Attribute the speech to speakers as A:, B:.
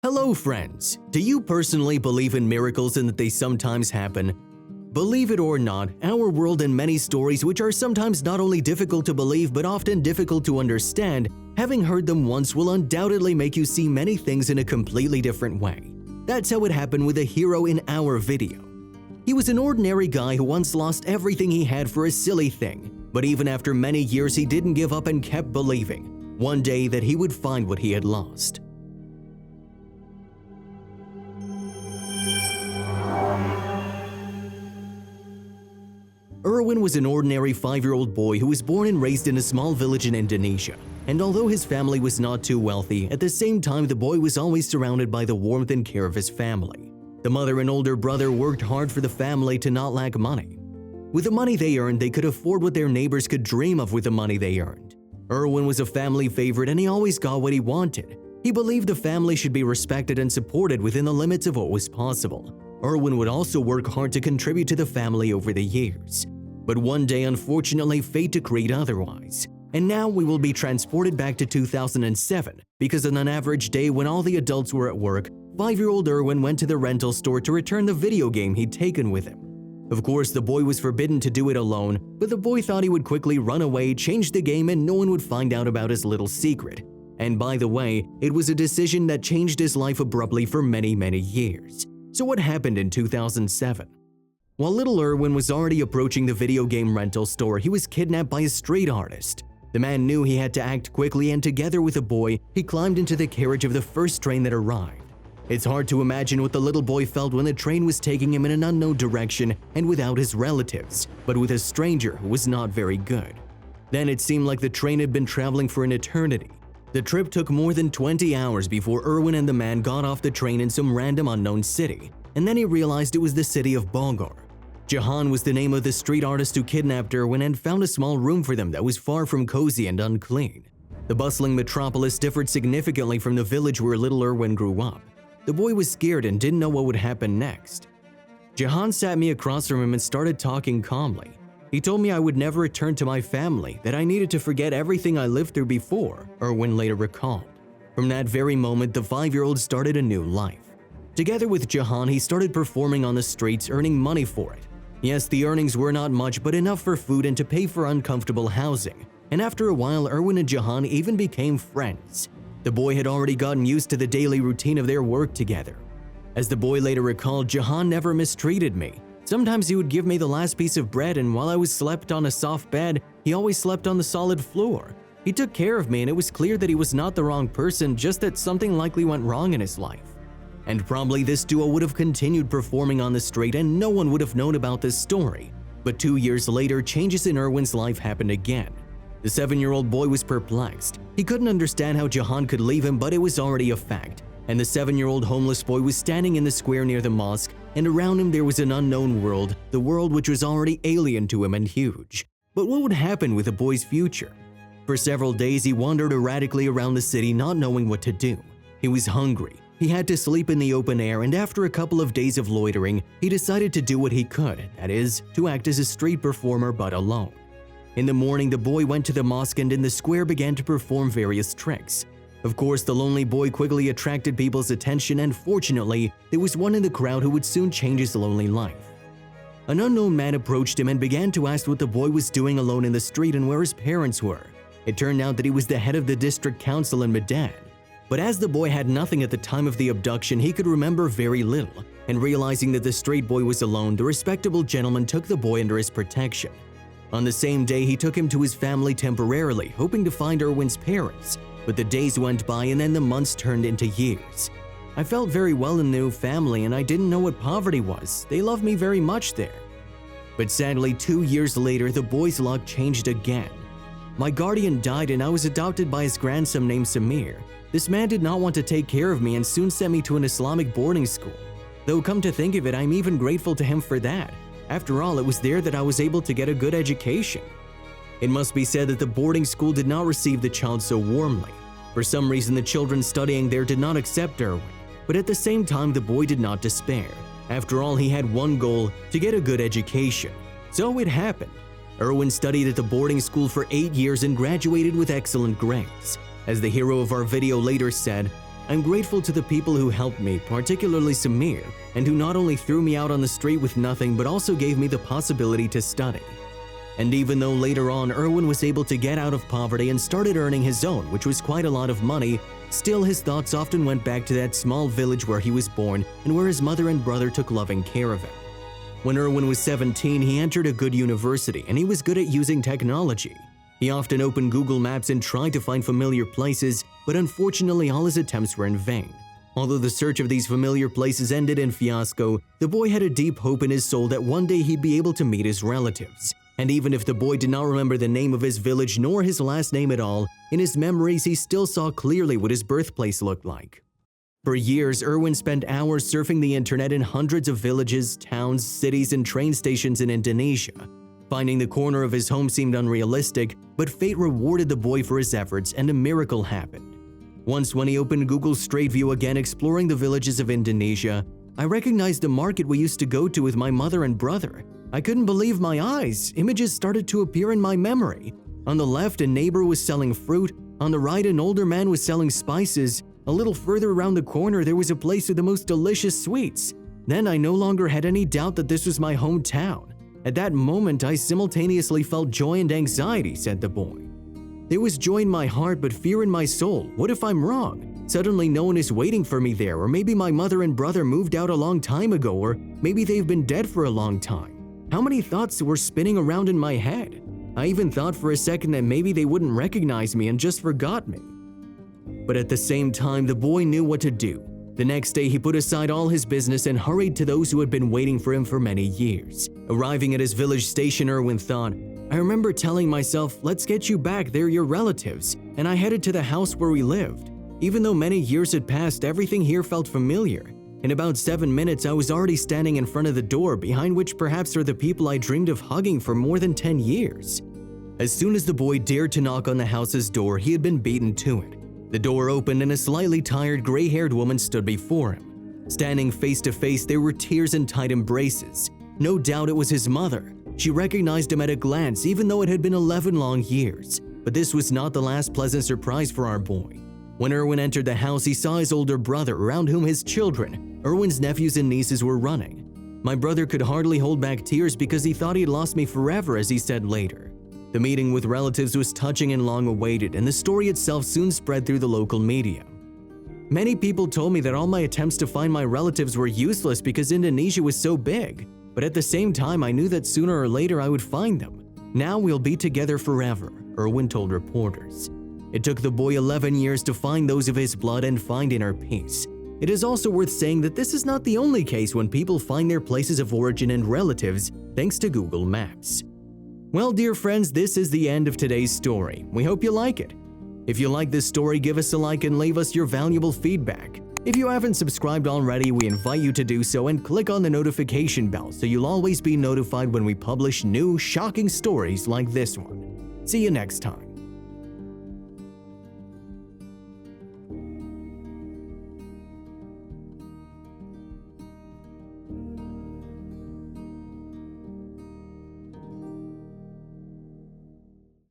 A: Hello friends! Do you personally believe in miracles and that they sometimes happen? Believe it or not, our world and many stories which are sometimes not only difficult to believe but often difficult to understand, having heard them once will undoubtedly make you see many things in a completely different way. That's how it happened with the hero in our video. He was an ordinary guy who once lost everything he had for a silly thing, but even after many years he didn't give up and kept believing, one day that he would find what he had lost. Erwin was an ordinary 5-year-old boy who was born and raised in a small village in Indonesia. And although his family was not too wealthy, at the same time the boy was always surrounded by the warmth and care of his family. The mother and older brother worked hard for the family to not lack money. With the money they earned, they could afford what their neighbors could dream of with the money they earned. Erwin was a family favorite and he always got what he wanted. He believed the family should be respected and supported within the limits of what was possible. Erwin would also work hard to contribute to the family over the years. But one day, unfortunately, fate decreed otherwise. And now we will be transported back to 2007 because on an average day when all the adults were at work, 5-year-old Erwin went to the rental store to return the video game he'd taken with him. Of course, the boy was forbidden to do it alone, but the boy thought he would quickly run away, change the game, and no one would find out about his little secret. And by the way, it was a decision that changed his life abruptly for many years. So what happened in 2007? While little Erwin was already approaching the video game rental store, he was kidnapped by a street artist. The man knew he had to act quickly and together with a boy, he climbed into the carriage of the first train that arrived. It's hard to imagine what the little boy felt when the train was taking him in an unknown direction and without his relatives, but with a stranger who was not very good. Then it seemed like the train had been traveling for an eternity. The trip took more than 20 hours before Erwin and the man got off the train in some random unknown city, and then he realized it was the city of Bogor. Jahan was the name of the street artist who kidnapped Erwin and found a small room for them that was far from cozy and unclean. The bustling metropolis differed significantly from the village where little Erwin grew up. The boy was scared and didn't know what would happen next. Jahan sat me across from him and started talking calmly. He told me I would never return to my family, that I needed to forget everything I lived through before, Erwin later recalled. From that very moment, the 5-year-old started a new life. Together with Jahan, he started performing on the streets, earning money for it. Yes, the earnings were not much, but enough for food and to pay for uncomfortable housing. And after a while, Erwin and Jahan even became friends. The boy had already gotten used to the daily routine of their work together. As the boy later recalled, Jahan never mistreated me. Sometimes he would give me the last piece of bread, and while I was slept on a soft bed, he always slept on the solid floor. He took care of me, and it was clear that he was not the wrong person, just that something likely went wrong in his life. And probably this duo would have continued performing on the street and no one would have known about this story. But 2 years later, changes in Erwin's life happened again. The 7-year-old boy was perplexed. He couldn't understand how Jahan could leave him, but it was already a fact. And the 7-year-old homeless boy was standing in the square near the mosque, and around him there was an unknown world, the world which was already alien to him and huge. But what would happen with the boy's future? For several days, he wandered erratically around the city, not knowing what to do. He was hungry. He had to sleep in the open air, and after a couple of days of loitering, he decided to do what he could, that is, to act as a street performer but alone. In the morning, the boy went to the mosque and in the square began to perform various tricks. Of course, the lonely boy quickly attracted people's attention, and fortunately, there was one in the crowd who would soon change his lonely life. An unknown man approached him and began to ask what the boy was doing alone in the street and where his parents were. It turned out that he was the head of the district council in Medan. But as the boy had nothing at the time of the abduction, he could remember very little, and realizing that the street boy was alone, the respectable gentleman took the boy under his protection. On the same day, he took him to his family temporarily, hoping to find Erwin's parents, but the days went by and then the months turned into years. I felt very well in the new family and I didn't know what poverty was. They loved me very much there. But sadly, 2 years later, the boy's luck changed again. My guardian died and I was adopted by his grandson named Samir. This man did not want to take care of me and soon sent me to an Islamic boarding school. Though come to think of it, I'm even grateful to him for that. After all, it was there that I was able to get a good education. It must be said that the boarding school did not receive the child so warmly. For some reason, the children studying there did not accept Erwin. But at the same time, the boy did not despair. After all, he had one goal, to get a good education. So it happened. Erwin studied at the boarding school for 8 years and graduated with excellent grades. As the hero of our video later said, I'm grateful to the people who helped me, particularly Samir, and who not only threw me out on the street with nothing but also gave me the possibility to study. And even though later on Erwin was able to get out of poverty and started earning his own, which was quite a lot of money, still his thoughts often went back to that small village where he was born and where his mother and brother took loving care of him. When Erwin was 17, he entered a good university and he was good at using technology. He often opened Google Maps and tried to find familiar places, but unfortunately all his attempts were in vain. Although the search of these familiar places ended in fiasco, the boy had a deep hope in his soul that one day he'd be able to meet his relatives. And even if the boy did not remember the name of his village nor his last name at all, in his memories he still saw clearly what his birthplace looked like. For years, Erwin spent hours surfing the internet in hundreds of villages, towns, cities, and train stations in Indonesia. Finding the corner of his home seemed unrealistic, but fate rewarded the boy for his efforts and a miracle happened. Once when he opened Google Street View again exploring the villages of Indonesia, I recognized the market we used to go to with my mother and brother. I couldn't believe my eyes. Images started to appear in my memory. On the left, a neighbor was selling fruit. On the right, an older man was selling spices. A little further around the corner, there was a place with the most delicious sweets. Then I no longer had any doubt that this was my hometown. At that moment, I simultaneously felt joy and anxiety, said the boy. There was joy in my heart but fear in my soul. What if I'm wrong? Suddenly no one is waiting for me there, or maybe my mother and brother moved out a long time ago, or maybe they've been dead for a long time. How many thoughts were spinning around in my head? I even thought for a second that maybe they wouldn't recognize me and just forgot me. But at the same time, the boy knew what to do. The next day, he put aside all his business and hurried to those who had been waiting for him for many years. Arriving at his village station, Erwin thought, I remember telling myself, let's get you back, they're your relatives, and I headed to the house where we lived. Even though many years had passed, everything here felt familiar. In about 7 minutes, I was already standing in front of the door, behind which perhaps are the people I dreamed of hugging for more than 10 years. As soon as the boy dared to knock on the house's door, he had been beaten to it. The door opened and a slightly tired, gray-haired woman stood before him. Standing face to face, there were tears and tight embraces. No doubt it was his mother. She recognized him at a glance, even though it had been 11 long years. But this was not the last pleasant surprise for our boy. When Erwin entered the house, he saw his older brother, around whom his children, Erwin's nephews and nieces, were running. My brother could hardly hold back tears because he thought he'd lost me forever, as he said later. The meeting with relatives was touching and long awaited, and the story itself soon spread through the local media. Many people told me that all my attempts to find my relatives were useless because Indonesia was so big, but at the same time I knew that sooner or later I would find them. Now we'll be together forever, Erwin told reporters. It took the boy 11 years to find those of his blood and find inner peace. It is also worth saying that this is not the only case when people find their places of origin and relatives thanks to Google Maps. Well, dear friends, this is the end of today's story. We hope you like it. If you like this story, give us a like and leave us your valuable feedback. If you haven't subscribed already, we invite you to do so and click on the notification bell so you'll always be notified when we publish new, shocking stories like this one. See you next time.